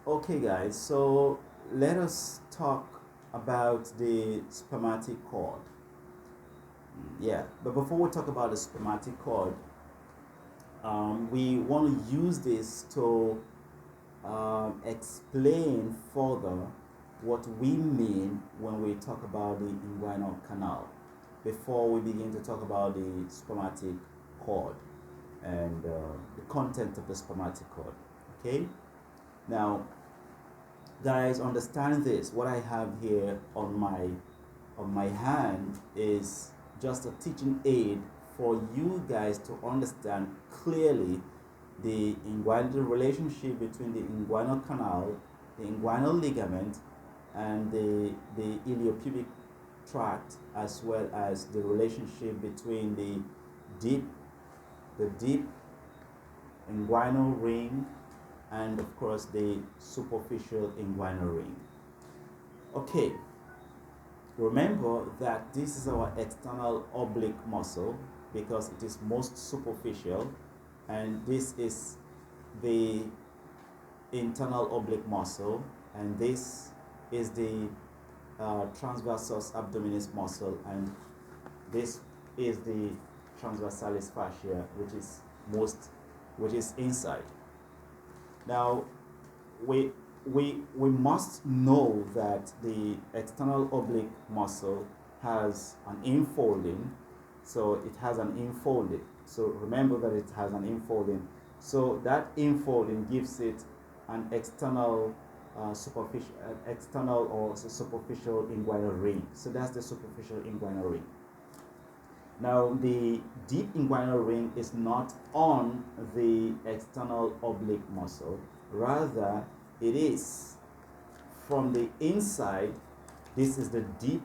Okay, guys, so let us talk about the spermatic cord. Yeah, but before we talk about the spermatic cord, we want to use this to explain further what we mean when we talk about the inguinal canal before we begin to talk about the spermatic cord and the content of the spermatic cord. Okay, now guys, understand this. What I have here on my hand is just a teaching aid for you guys to understand clearly the relationship between the inguinal canal, the inguinal ligament, and the iliopubic tract, as well as the relationship between deep the deep inguinal ring and of course the superficial inguinal ring. Okay, remember that this is our external oblique muscle because it is most superficial, and this is the internal oblique muscle, and this is the transversus abdominis muscle, and this is the transversalis fascia, which is inside. Now, we we must know that the external oblique muscle has an infolding, so it has an infolding. So remember that it has an infolding. So that infolding gives it an external external or superficial inguinal ring. So that's the superficial inguinal ring. Now, the deep inguinal ring is not on the external oblique muscle, rather, it is from the inside. This is the deep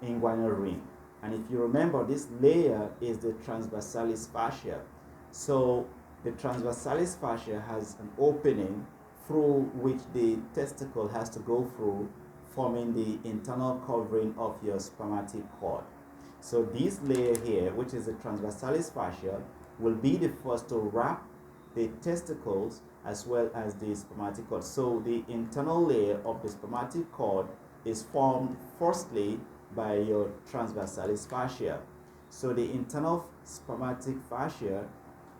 inguinal ring. And if you remember, this layer is the transversalis fascia. So, the transversalis fascia has an opening through which the testicle has to go through, forming the internal covering of your spermatic cord. So this layer here, which is the transversalis fascia, will be the first to wrap the testicles as well as the spermatic cord. So the internal layer of the spermatic cord is formed firstly by your transversalis fascia. So the internal spermatic fascia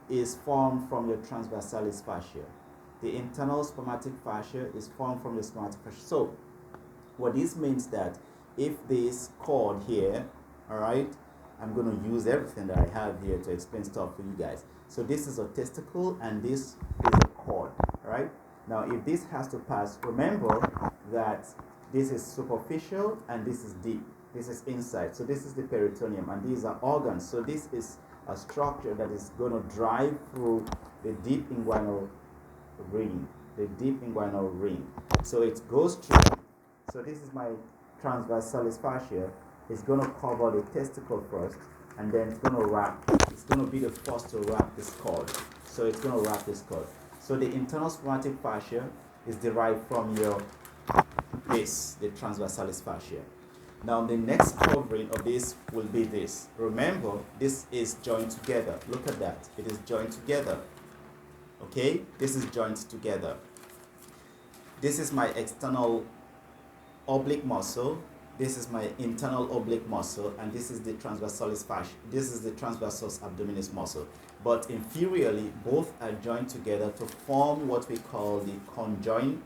is formed from your transversalis fascia. The internal spermatic fascia is formed from the spermatic fascia. So what this means that if this cord here, all right, I'm going to use everything that I have here to explain stuff for you guys. So this is a testicle and this is a cord, all right? Now if this has to pass, remember that this is superficial and this is deep. This is inside. So this is the peritoneum and these are organs. So this is a structure that is going to drive through the deep inguinal ring, the deep inguinal ring. So it goes through. So this is my transversalis fascia. It's going to cover the testicle first, and then it's going to wrap. It's going to be the first to wrap this cord. So it's going to wrap this cord. So the internal spermatic fascia is derived from your the transversalis fascia. Now the next covering of this will be this. Remember, this is joined together. Look at that. It is joined together. Okay, this is joined together. This is my external oblique muscle. This is my internal oblique muscle, and this is the transversalis fascia. This is the transversus abdominis muscle. But inferiorly, both are joined together to form what we call the conjoined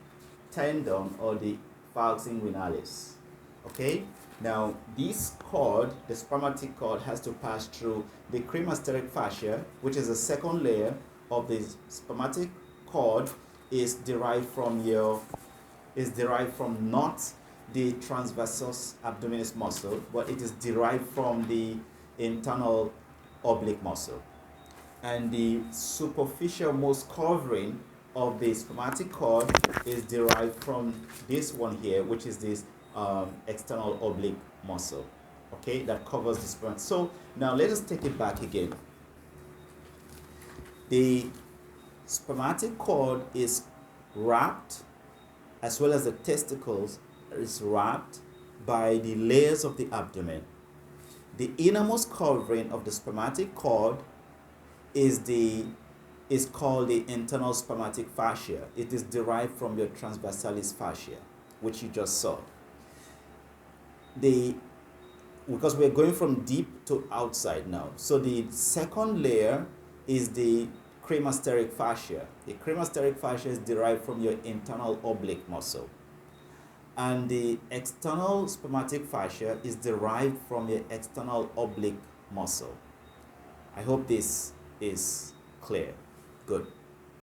tendon or the falx inguinalis. Okay? Now, this cord, the spermatic cord, has to pass through the cremasteric fascia, which is the second layer of the spermatic cord, is derived from not the transversus abdominis muscle, but it is derived from the internal oblique muscle. And the superficial most covering of the spermatic cord is derived from this one here, which is this external oblique muscle, okay, that covers the sperm. So now let us take it back again. The spermatic cord is wrapped, as well as the testicles is wrapped by the layers of the abdomen. The innermost covering of the spermatic cord is the is called the internal spermatic fascia. It is derived from your transversalis fascia, which you just saw. Because we're going from deep to outside now. So the second layer is the cremasteric fascia. The cremasteric fascia is derived from your internal oblique muscle. And the external spermatic fascia is derived from your external oblique muscle. I hope this is clear. Good.